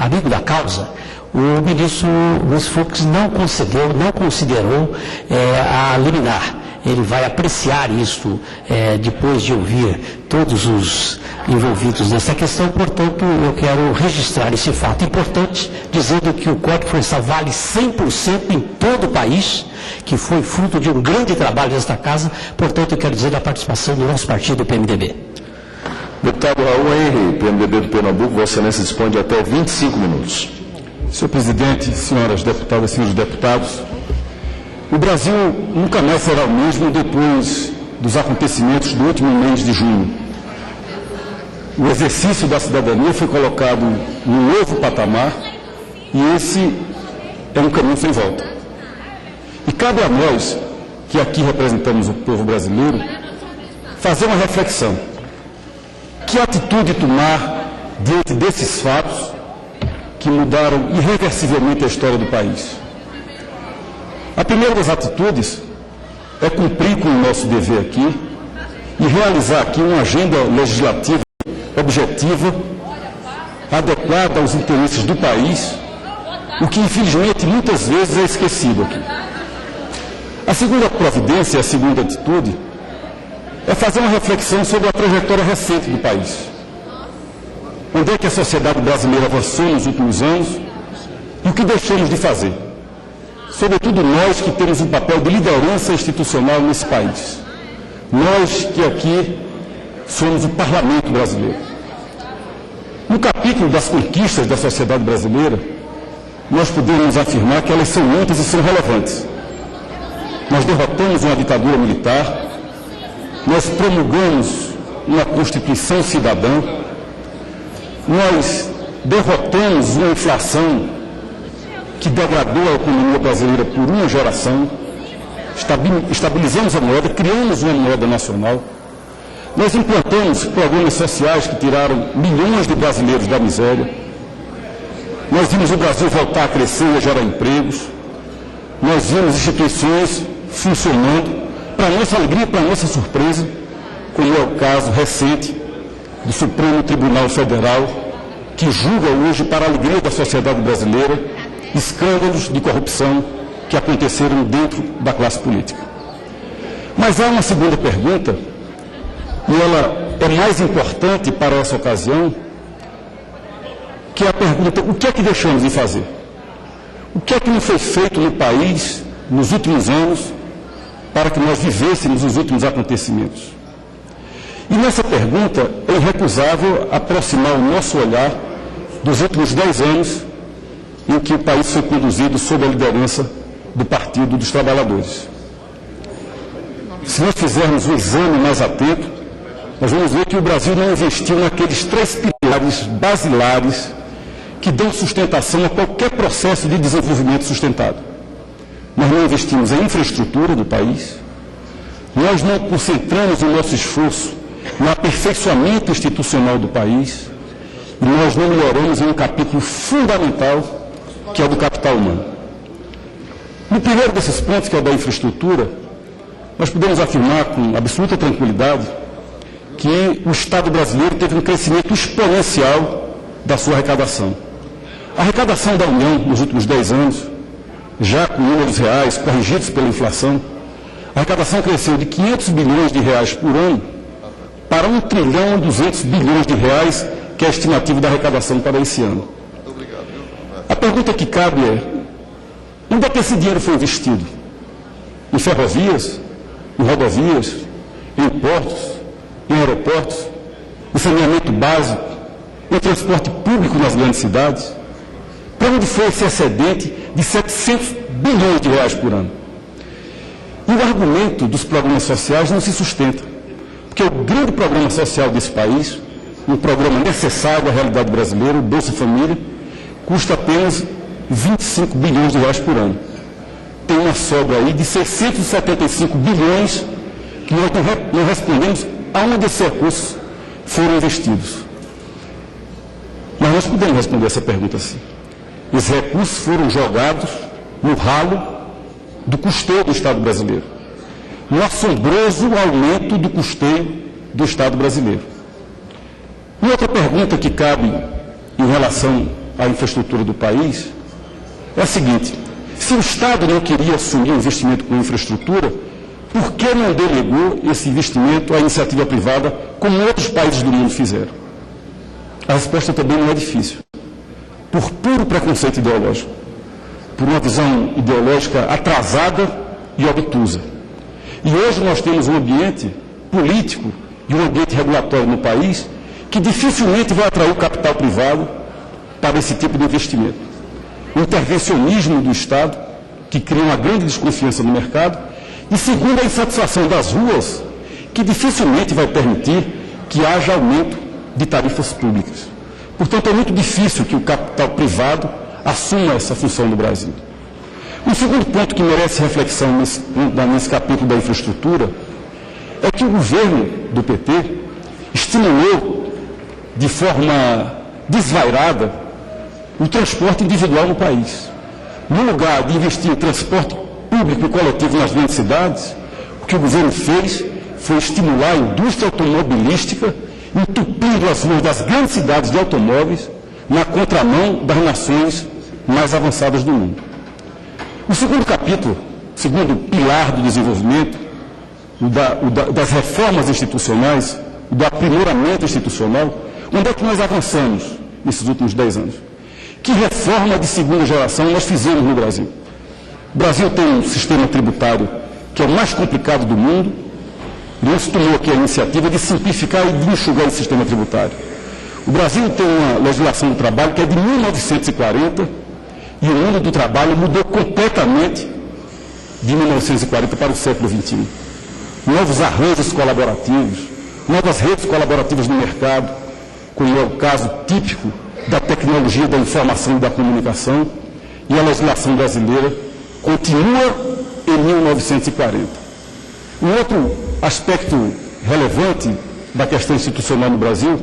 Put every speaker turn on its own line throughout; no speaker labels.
amigo da causa, o ministro Luiz Fux não considerou a liminar. Ele vai apreciar isso depois de ouvir todos os envolvidos nessa questão. Portanto, eu quero registrar esse fato importante, dizendo que o Código Florestal vale 100% em todo o país, que foi fruto de um grande trabalho desta casa. Portanto, eu quero dizer da participação do nosso partido, o PMDB.
Deputado Raul Henry, PMDB do Pernambuco, Vossa Excelência dispõe de até 25 minutos.
Senhor presidente, senhoras deputadas e senhores deputados, o Brasil nunca mais será o mesmo depois dos acontecimentos do último mês de junho. O exercício da cidadania foi colocado num novo patamar e esse é um caminho sem volta. E cabe a nós, que aqui representamos o povo brasileiro, fazer uma reflexão. Que atitude tomar diante desses fatos que mudaram irreversivelmente a história do país? A primeira das atitudes é cumprir com o nosso dever aqui e realizar aqui uma agenda legislativa objetiva, adequada aos interesses do país, o que infelizmente muitas vezes é esquecido aqui. A segunda providência, a segunda atitude, é fazer uma reflexão sobre a trajetória recente do país. Onde é que a sociedade brasileira avançou nos últimos anos e o que deixamos de fazer? Sobretudo nós que temos um papel de liderança institucional nesse país. Nós que aqui somos o parlamento brasileiro. No capítulo das conquistas da sociedade brasileira, nós podemos afirmar que elas são muitas e são relevantes. Nós derrotamos uma ditadura militar, nós promulgamos uma Constituição cidadã, nós derrotamos uma inflação que degradou a economia brasileira por uma geração, estabilizamos a moeda, criamos uma moeda nacional, nós implantamos programas sociais que tiraram milhões de brasileiros da miséria, nós vimos o Brasil voltar a crescer e a gerar empregos, nós vimos instituições funcionando, para nossa alegria e para nossa surpresa, como é o caso recente do Supremo Tribunal Federal, que julga hoje, para a alegria da sociedade brasileira, escândalos de corrupção que aconteceram dentro da classe política. Mas há uma segunda pergunta, e ela é mais importante para essa ocasião, que é a pergunta: o que é que deixamos de fazer? O que é que não foi feito no país nos últimos anos para que nós vivêssemos os últimos acontecimentos? E nessa pergunta é irrecusável aproximar o nosso olhar dos últimos 10 anos em que o país foi conduzido sob a liderança do Partido dos Trabalhadores. Se nós fizermos um exame mais atento, nós vamos ver que o Brasil não investiu naqueles 3 pilares basilares que dão sustentação a qualquer processo de desenvolvimento sustentado. Nós não investimos em infraestrutura do país, nós não concentramos o nosso esforço no aperfeiçoamento institucional do país e nós não melhoramos em um capítulo fundamental, que é o do capital humano. No primeiro desses pontos, que é o da infraestrutura, nós podemos afirmar com absoluta tranquilidade que o Estado brasileiro teve um crescimento exponencial da sua arrecadação. A arrecadação da União nos últimos 10 anos, já com números reais corrigidos pela inflação, a arrecadação cresceu de 500 bilhões de reais por ano para 1 trilhão e 200 bilhões de reais, que é a estimativa da arrecadação para esse ano. A pergunta que cabe é: onde é que esse dinheiro foi investido? Em ferrovias, em rodovias, em portos, em aeroportos, em saneamento básico, em transporte público nas grandes cidades? Para onde foi esse excedente de 700 bilhões de reais por ano? E o argumento dos programas sociais não se sustenta, porque o grande programa social desse país, um programa necessário à realidade brasileira, o Bolsa Família, custa apenas 25 bilhões de reais por ano. Tem uma sobra aí de 675 bilhões que nós não respondemos aonde esses recursos foram investidos. Mas nós podemos responder essa pergunta assim. Esses recursos foram jogados no ralo do custeio do Estado brasileiro, no assombroso aumento do custeio do Estado brasileiro. E outra pergunta que cabe em relação à infraestrutura do país é a seguinte: se o Estado não queria assumir investimento com infraestrutura, por que não delegou esse investimento à iniciativa privada, como outros países do mundo fizeram? A resposta também não é difícil. Por puro preconceito ideológico, por uma visão ideológica atrasada e obtusa. E hoje nós temos um ambiente político e um ambiente regulatório no país que dificilmente vai atrair o capital privado para esse tipo de investimento. O intervencionismo do Estado, que cria uma grande desconfiança no mercado, e segundo, a insatisfação das ruas, que dificilmente vai permitir que haja aumento de tarifas públicas. Portanto, é muito difícil que o capital privado assuma essa função no Brasil. Um segundo ponto que merece reflexão nesse capítulo da infraestrutura é que o governo do PT estimulou de forma desvairada o transporte individual no país. No lugar de investir em transporte público e coletivo nas grandes cidades, o que o governo fez foi estimular a indústria automobilística, entupindo as ruas das grandes cidades de automóveis na contramão das nações mais avançadas do mundo. O segundo capítulo, segundo pilar do desenvolvimento, das reformas institucionais, do aprimoramento institucional, onde é que nós avançamos nesses últimos 10 anos? Que reforma de segunda geração nós fizemos no Brasil? O Brasil tem um sistema tributário que é o mais complicado do mundo, e nós tomamos aqui a iniciativa de simplificar e de enxugar esse sistema tributário. O Brasil tem uma legislação do trabalho que é de 1940, e o mundo do trabalho mudou completamente de 1940 para o século XXI. Novos arranjos colaborativos, novas redes colaborativas no mercado, como é o caso típico da tecnologia da informação e da comunicação, e a legislação brasileira continua em 1940. Um outro aspecto relevante da questão institucional no Brasil,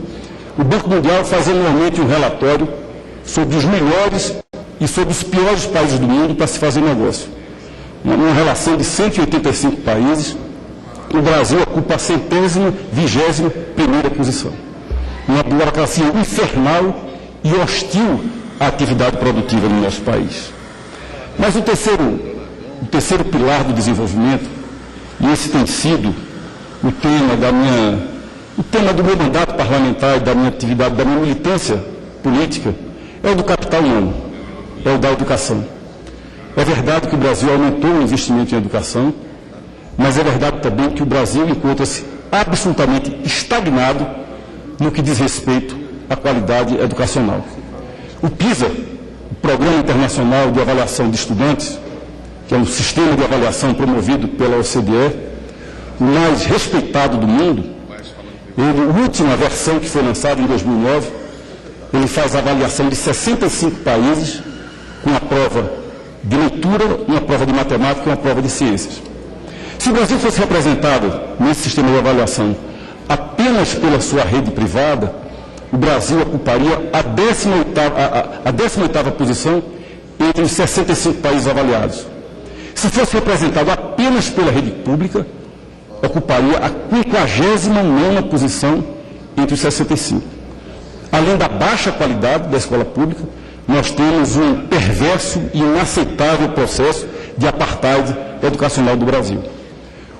o Banco Mundial faz anualmente um relatório sobre os melhores e sobre os piores países do mundo para se fazer negócio. Numa relação de 185 países, o Brasil ocupa a 121ª posição. Uma burocracia infernal e hostil à atividade produtiva no nosso país. Mas o terceiro pilar do desenvolvimento, e esse tem sido o tema do meu mandato parlamentar e da minha atividade, da minha militância política, é o do capital humano, é o da educação. É verdade que o Brasil aumentou o investimento em educação, mas é verdade também que o Brasil encontra-se absolutamente estagnado no que diz respeito à qualidade educacional. O PISA, o Programa Internacional de Avaliação de Estudantes, que é um sistema de avaliação promovido pela OCDE, o mais respeitado do mundo, a última versão que foi lançada em 2009, ele faz a avaliação de 65 países, com uma prova de leitura, uma prova de matemática e uma prova de ciências. Se o Brasil fosse representado nesse sistema de avaliação apenas pela sua rede privada, o Brasil ocuparia a 18ª posição entre os 65 países avaliados. Se fosse representado apenas pela rede pública, ocuparia a 59ª posição entre os 65. Além da baixa qualidade da escola pública, nós temos um perverso e inaceitável processo de apartheid educacional do Brasil.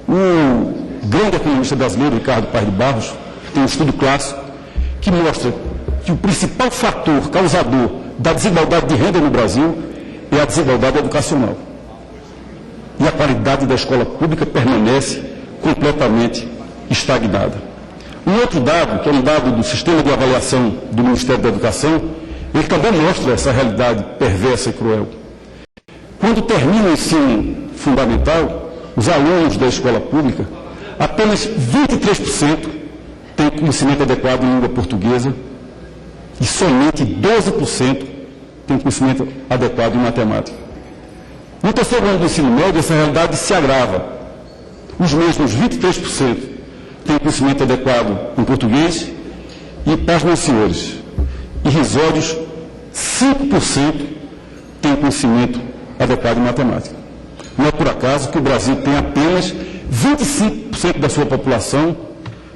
O grande economista brasileiro, Ricardo Paes de Barros, tem um estudo clássico que mostra que o principal fator causador da desigualdade de renda no Brasil é a desigualdade educacional. E a qualidade da escola pública permanece completamente estagnada. Um outro dado, que é um dado do sistema de avaliação do Ministério da Educação, ele também mostra essa realidade perversa e cruel. Quando termina o ensino fundamental, os alunos da escola pública, apenas 23% têm conhecimento adequado em língua portuguesa e somente 12% têm conhecimento adequado em matemática. No terceiro ano do ensino médio, essa realidade se agrava. Os mesmos 23% têm conhecimento adequado em português e, pasmem, senhores, irrisórios 5% têm conhecimento adequado em matemática. Não é por acaso que o Brasil tem apenas 25% da sua população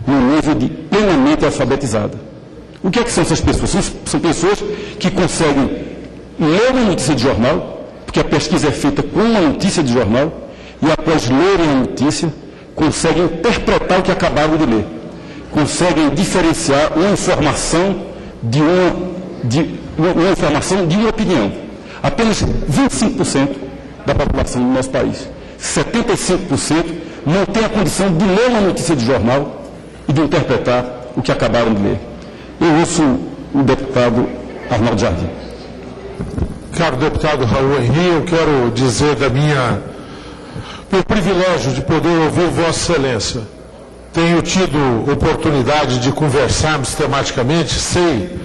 no nível de plenamente alfabetizada. O que é que são essas pessoas? São pessoas que conseguem ler uma notícia de jornal, porque a pesquisa é feita com uma notícia de jornal, e após lerem a notícia, conseguem interpretar o que acabaram de ler. Conseguem diferenciar uma informação de uma opinião. Apenas 25% da população do nosso país. 75% não tem a condição de ler uma notícia de jornal e de interpretar o que acabaram de ler. Eu ouço o deputado Arnaldo Jardim.
Caro deputado Raul Henri, eu quero dizer meu privilégio de poder ouvir Vossa Excelência. Tenho tido oportunidade de conversarmos tematicamente, sei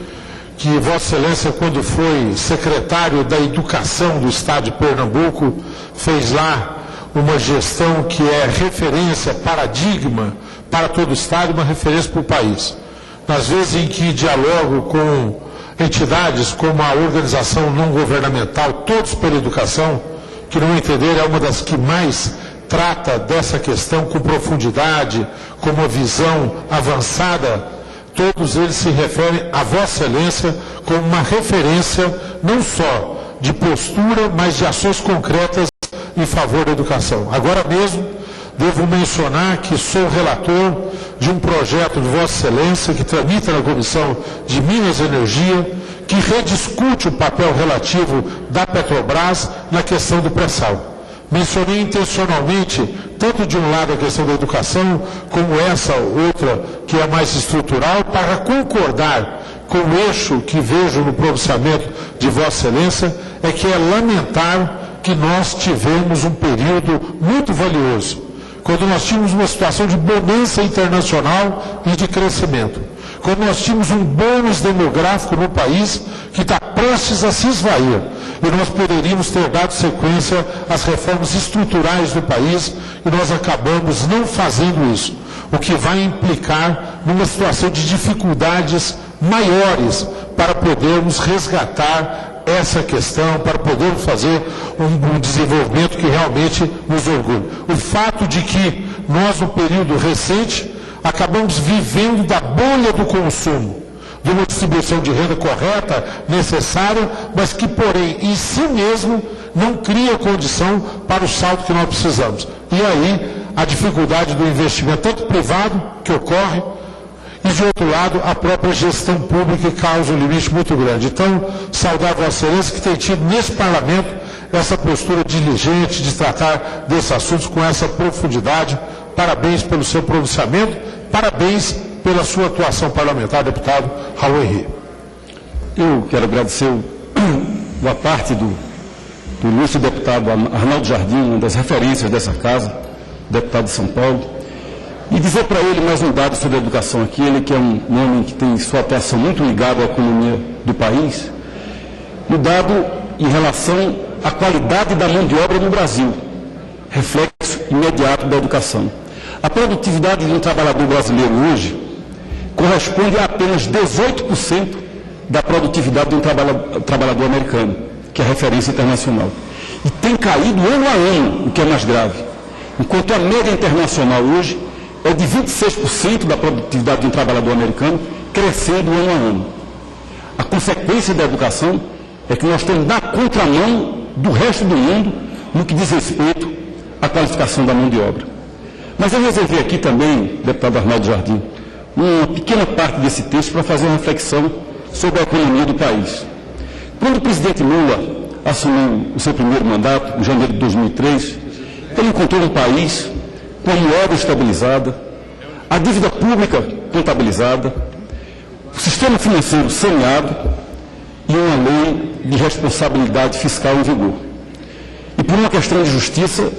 que Vossa Excelência, quando foi secretário da Educação do Estado de Pernambuco, fez lá uma gestão que é referência, paradigma para todo o Estado, uma referência para o país. Nas vezes em que dialogo com entidades como a organização não governamental, Todos pela Educação, que não entender é uma das que mais trata dessa questão com profundidade, com uma visão avançada, todos eles se referem a Vossa Excelência como uma referência não só de postura, mas de ações concretas em favor da educação. Agora mesmo, devo mencionar que sou relator de um projeto de Vossa Excelência que tramita na Comissão de Minas e Energia, que rediscute o papel relativo da Petrobras na questão do pré-sal. Mencionei intencionalmente, tanto de um lado a questão da educação, como essa outra que é mais estrutural, para concordar com o eixo que vejo no pronunciamento de Vossa Excelência, é que é lamentar que nós tivemos um período muito valioso, quando nós tínhamos uma situação de bonança internacional e de crescimento, quando nós tínhamos um bônus demográfico no país que está prestes a se esvair, e nós poderíamos ter dado sequência às reformas estruturais do país, e nós acabamos não fazendo isso, o que vai implicar numa situação de dificuldades maiores para podermos resgatar essa questão, para podermos fazer um desenvolvimento que realmente nos orgulhe. O fato de que nós, no período recente, acabamos vivendo da bolha do consumo, de uma distribuição de renda correta, necessária, mas que, porém, em si mesmo, não cria condição para o salto que nós precisamos. E aí, a dificuldade do investimento, tanto privado, que ocorre, e, de outro lado, a própria gestão pública que causa um limite muito grande. Então, saudar Vossa Excelência que tem tido nesse Parlamento essa postura diligente de tratar desses assuntos com essa profundidade. Parabéns pelo seu pronunciamento, parabéns pela sua atuação parlamentar, deputado Raul Henri.
Eu quero agradecer a parte do ilustre deputado Arnaldo Jardim, uma das referências dessa casa, deputado de São Paulo, e dizer para ele mais um dado sobre a educação aqui, ele que é um homem que tem sua atuação muito ligada à economia do país, um dado em relação à qualidade da mão de obra no Brasil, reflexo imediato da educação. A produtividade de um trabalhador brasileiro hoje corresponde a apenas 18% da produtividade de um trabalhador americano, que é referência internacional. E tem caído ano a ano, o que é mais grave. Enquanto a média internacional hoje é de 26% da produtividade de um trabalhador americano, crescendo ano a ano. A consequência da educação é que nós estamos na contramão do resto do mundo no que diz respeito à qualificação da mão de obra. Mas eu reservei aqui também, deputado Arnaldo Jardim, uma pequena parte desse texto para fazer uma reflexão sobre a economia do país. Quando o presidente Lula assumiu o seu primeiro mandato, em janeiro de 2003, ele encontrou um país com a moeda estabilizada, a dívida pública contabilizada, o sistema financeiro saneado e uma lei de responsabilidade fiscal em vigor. E por uma questão de justiça,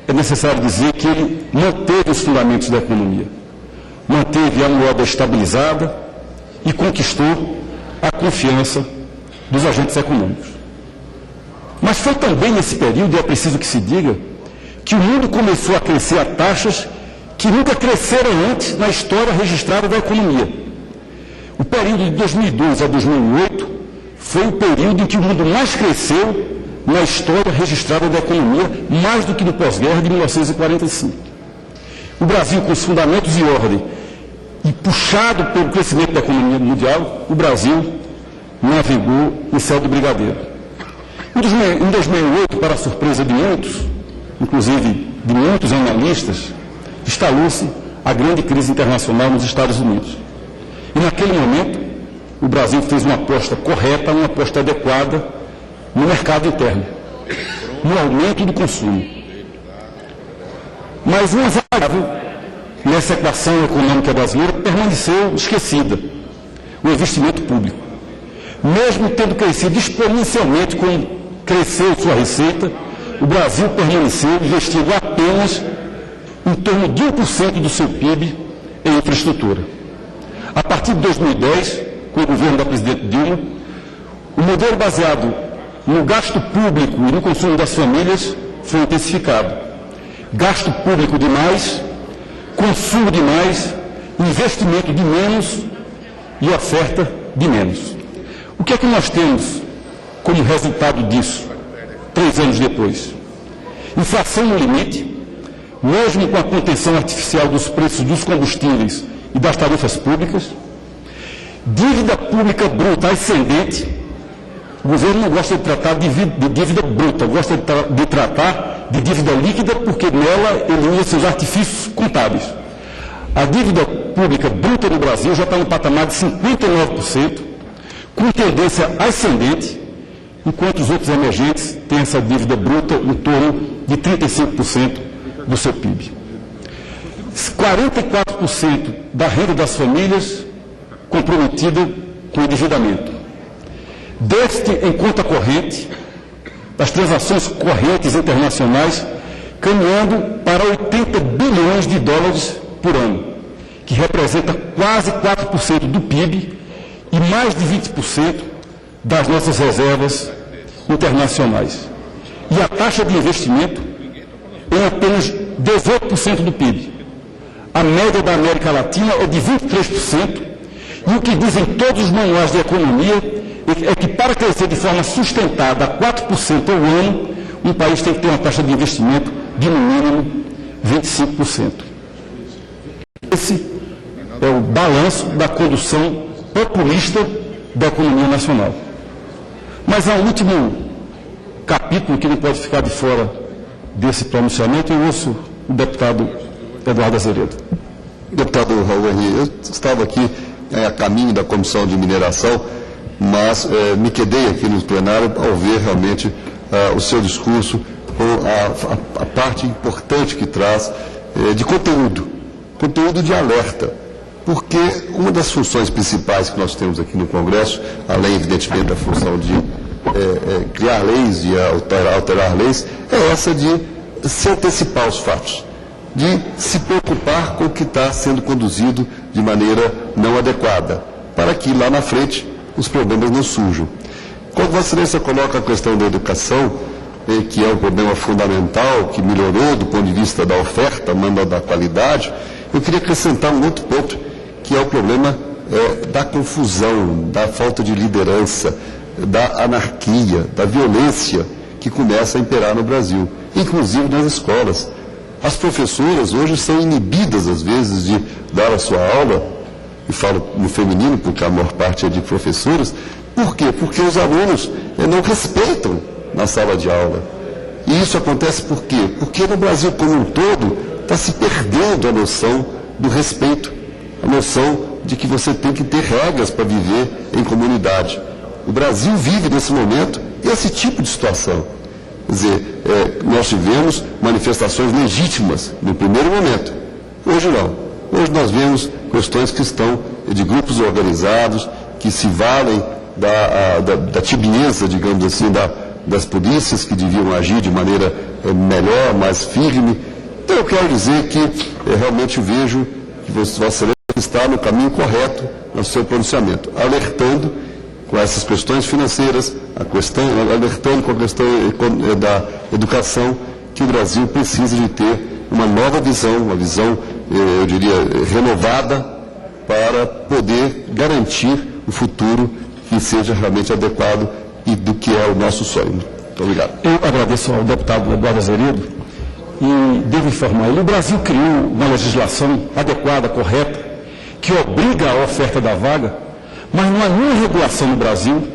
é necessário dizer que ele manteve os fundamentos da economia, manteve a moeda estabilizada e conquistou a confiança dos agentes econômicos. Mas foi também nesse período, e é preciso que se diga, que o mundo começou a crescer a taxas que nunca cresceram antes na história registrada da economia. O período de 2002 a 2008 foi o período em que o mundo mais cresceu na história registrada da economia, mais do que no pós-guerra de 1945. O Brasil, com os fundamentos em ordem, e puxado pelo crescimento da economia mundial, o Brasil navegou em céu de brigadeiro. Em 2008, para a surpresa de muitos, inclusive de muitos analistas, instalou-se a grande crise internacional nos Estados Unidos. E naquele momento, o Brasil fez uma aposta correta, uma aposta adequada no mercado interno, no aumento do consumo. Mas uma variável nessa equação econômica brasileira permaneceu esquecida: o investimento público. Mesmo tendo crescido exponencialmente como cresceu sua receita, o Brasil permaneceu investindo apenas em torno de 1% do seu PIB em infraestrutura. A partir de 2010, com o governo da presidente Dilma, o modelo baseado no gasto público e no consumo das famílias foi intensificado. Gasto público demais, consumo demais, investimento de menos e oferta de menos. O que é que nós temos como resultado disso, 3 anos depois? Inflação no limite, mesmo com a contenção artificial dos preços dos combustíveis e das tarifas públicas, dívida pública bruta ascendente. O governo não gosta de tratar de dívida bruta, gosta de tratar de dívida líquida, porque nela ele usa seus artifícios contábeis. A dívida pública bruta no Brasil já está no patamar de 59%, com tendência ascendente, enquanto os outros emergentes têm essa dívida bruta em torno de 35% do seu PIB. 44% da renda das famílias comprometida com endividamento. Déficit em conta corrente, das transações correntes internacionais, caminhando para 80 bilhões de dólares por ano, que representa quase 4% do PIB e mais de 20% das nossas reservas internacionais. E a taxa de investimento é apenas 18% do PIB. A média da América Latina é de 23%, e o que dizem todos os manuais de economia é que para crescer de forma sustentada a 4% ao ano, um país tem que ter uma taxa de investimento de no mínimo 25%. Esse é o balanço da condução populista da economia nacional. Mas há um último capítulo que não pode ficar de fora desse pronunciamento. Eu ouço o deputado Eduardo Azeredo.
Deputado Raul Henri, eu estava aqui a caminho da Comissão de Mineração, mas me quedei aqui no plenário ao ver realmente o seu discurso, com a parte importante que traz de conteúdo de alerta, porque uma das funções principais que nós temos aqui no Congresso, além evidentemente da função de criar leis e alterar leis, é essa de se antecipar os fatos, de se preocupar com o que está sendo conduzido de maneira não adequada, para que lá na frente os problemas não surjam. Quando Vossa Excelência coloca a questão da educação, que é um problema fundamental, que melhorou do ponto de vista da oferta, manda da qualidade, eu queria acrescentar um outro ponto, que é o problema da confusão, da falta de liderança, da anarquia, da violência que começa a imperar no Brasil, inclusive nas escolas. As professoras hoje são inibidas, às vezes, de dar a sua aula, e falo no feminino, porque a maior parte é de professoras. Por quê? Porque os alunos não respeitam na sala de aula. E isso acontece por quê? Porque no Brasil como um todo está se perdendo a noção do respeito, a noção de que você tem que ter regras para viver em comunidade. O Brasil vive nesse momento esse tipo de situação. Quer dizer, nós tivemos manifestações legítimas no primeiro momento. Hoje não. Hoje nós vemos questões que estão de grupos organizados, que se valem da tibieza, digamos assim, das polícias, que deviam agir de maneira melhor, mais firme. Então eu quero dizer que realmente vejo que Vossa Excelência está no caminho correto no seu pronunciamento, alertando com essas questões financeiras, alertando com a questão da educação, que o Brasil precisa de ter uma nova visão, uma visão, eu diria, renovada, para poder garantir o futuro que seja realmente adequado e do que é o nosso sonho. Muito obrigado.
Eu agradeço ao deputado Eduardo Azeredo e devo informar ele. O Brasil criou uma legislação adequada, correta, que obriga a oferta da vaga, mas não há nenhuma regulação no Brasil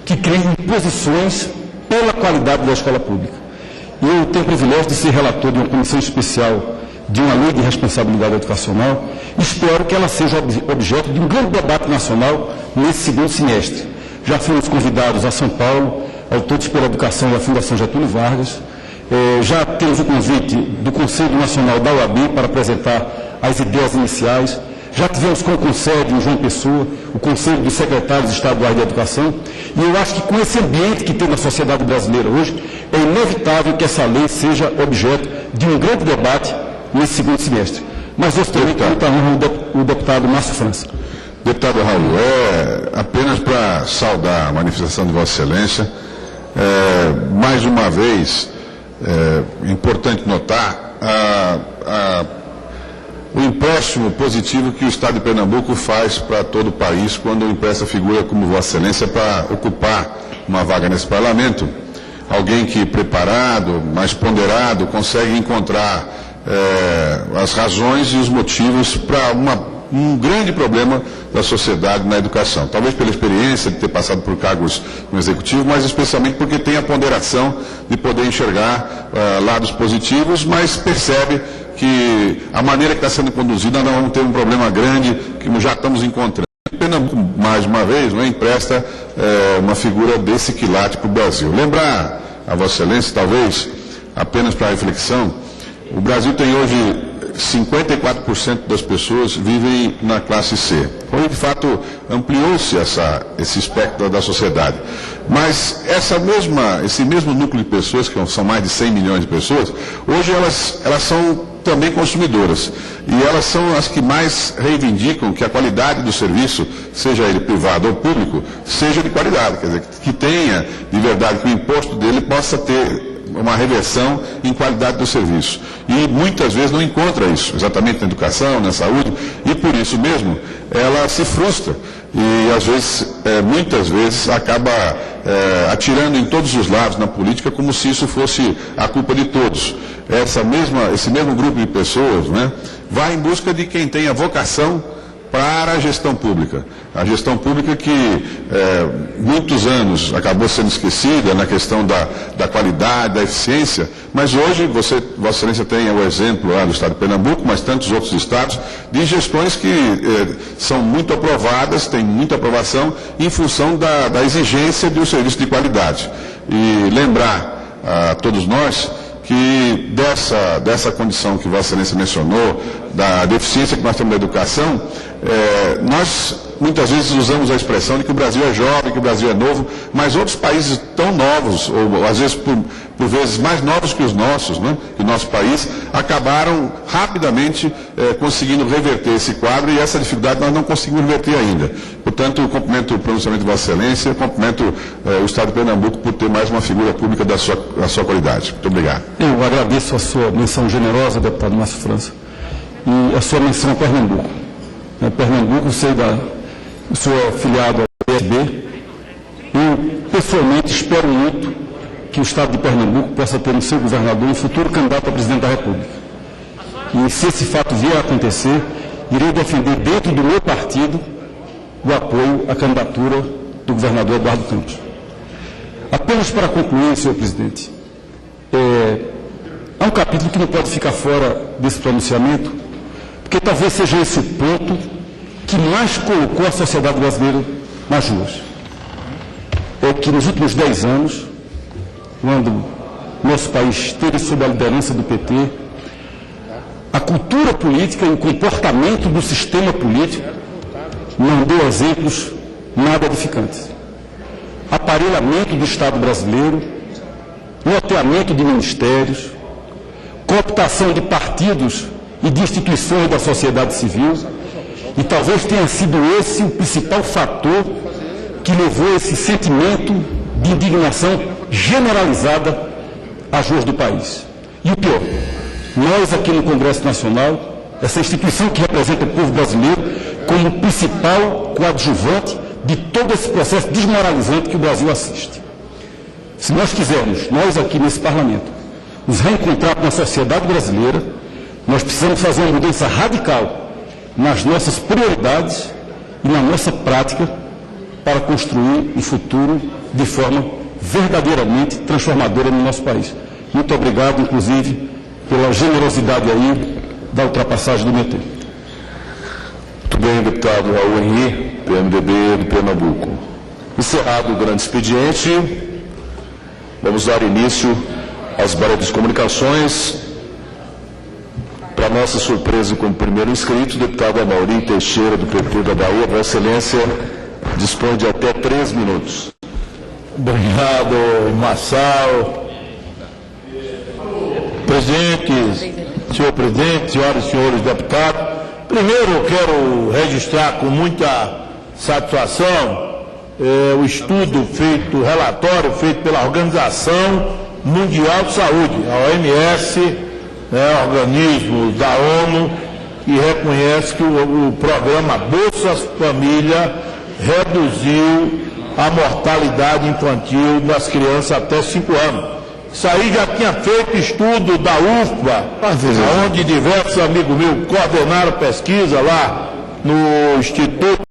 que crie imposições pela qualidade da escola pública. Eu tenho o privilégio de ser relator de uma comissão especial de uma lei de responsabilidade educacional e espero que ela seja objeto de um grande debate nacional nesse segundo semestre. Já fomos convidados a São Paulo, ao Todos pela Educação da Fundação Getúlio Vargas, já temos o convite do Conselho Nacional da OAB para apresentar as ideias iniciais, já tivemos como conselho em João Pessoa, o Conselho dos Secretários Estaduais de Educação, e eu acho que com esse ambiente que tem na sociedade brasileira hoje, é inevitável que essa lei seja objeto de um grande debate nesse segundo semestre. Mas eu também quero estar o deputado Márcio França.
Deputado Raul, apenas para saudar a manifestação de Vossa Excelência, mais uma vez, é importante notar o empréstimo positivo que o Estado de Pernambuco faz para todo o país quando empresta figura como Vossa Excelência para ocupar uma vaga nesse parlamento. Alguém que preparado, mais ponderado, consegue encontrar as razões e os motivos para um grande problema da sociedade na educação. Talvez pela experiência de ter passado por cargos no Executivo, mas especialmente porque tem a ponderação de poder enxergar lados positivos, mas percebe que a maneira que está sendo conduzida nós vamos ter um problema grande que já estamos encontrando. Pernambuco, mais uma vez, empresta uma figura desse quilate para o Brasil. Lembrar a Vossa Excelência, talvez, apenas para reflexão, o Brasil tem hoje 54% das pessoas vivem na classe C. Hoje, de fato, ampliou-se esse espectro da sociedade. Mas esse mesmo núcleo de pessoas, que são mais de 100 milhões de pessoas, hoje elas são também consumidoras. E elas são as que mais reivindicam que a qualidade do serviço, seja ele privado ou público, seja de qualidade. Quer dizer, que tenha, de verdade, que o imposto dele possa ter uma reversão em qualidade do serviço. E muitas vezes não encontra isso, exatamente na educação, na saúde, e por isso mesmo ela se frustra. E às vezes, muitas vezes, acaba atirando em todos os lados na política como se isso fosse a culpa de todos. Esse mesmo grupo de pessoas, vai em busca de quem tem a vocação para a gestão pública. A gestão pública que muitos anos acabou sendo esquecida na questão da qualidade, da eficiência, mas hoje Vossa Excelência tem o exemplo lá do Estado de Pernambuco, mas tantos outros estados, de gestões que são muito aprovadas, têm muita aprovação, em função da exigência de um serviço de qualidade. E lembrar a todos nós que dessa condição que Vossa Excelência mencionou, da deficiência que nós temos na educação, nós muitas vezes usamos a expressão de que o Brasil é jovem, que o Brasil é novo, mas outros países tão novos, ou às vezes por vezes mais novos que os nossos, que o nosso país, acabaram rapidamente conseguindo reverter esse quadro, e essa dificuldade nós não conseguimos reverter ainda. Portanto, eu cumprimento o pronunciamento de Vossa Excelência, cumprimento o Estado de Pernambuco por ter mais uma figura pública da sua qualidade. Muito obrigado.
Eu agradeço a sua menção generosa, deputado Márcio França, e a sua menção a Pernambuco. Pernambuco, sou afiliado ao PSB. Eu, pessoalmente, espero muito que o Estado de Pernambuco possa ter no seu governador um futuro candidato a presidente da República. E se esse fato vier a acontecer, irei defender dentro do meu partido o apoio à candidatura do governador Eduardo Campos. Apenas para concluir, senhor presidente, há um capítulo que não pode ficar fora desse pronunciamento, porque talvez seja esse o ponto que mais colocou a sociedade brasileira nas ruas. É que nos últimos 10 anos, quando nosso país esteve sob a liderança do PT, a cultura política e o comportamento do sistema político não deu exemplos nada edificantes. Aparelhamento do Estado brasileiro, loteamento de ministérios, cooptação de partidos e de instituições da sociedade civil, e talvez tenha sido esse o principal fator que levou esse sentimento de indignação generalizada às ruas do país. E o pior, nós aqui no Congresso Nacional, essa instituição que representa o povo brasileiro, como principal coadjuvante de todo esse processo desmoralizante que o Brasil assiste. Se nós quisermos, nós aqui nesse Parlamento, nos reencontrar com a sociedade brasileira, nós precisamos fazer uma mudança radical nas nossas prioridades e na nossa prática para construir um futuro de forma verdadeiramente transformadora no nosso país. Muito obrigado, inclusive, pela generosidade aí da ultrapassagem do meu tempo.
Muito bem, deputado Raul Henri, PMDB do Pernambuco. Encerrado o grande expediente, vamos dar início às breves comunicações. Para nossa surpresa, como primeiro inscrito, o deputado Amaury Teixeira, do PT da Bahia. Vossa Excelência dispõe de até 3 minutos.
Obrigado, Marçal. Senhor presidente, senhoras e senhores deputados, primeiro eu quero registrar com muita satisfação o estudo feito, o relatório feito pela Organização Mundial de Saúde, a OMS, organismo da ONU, que reconhece que o programa Bolsa Família reduziu a mortalidade infantil das crianças até 5 anos. Isso aí já tinha feito estudo da UFBA, onde diversos amigos meus coordenaram pesquisa lá no Instituto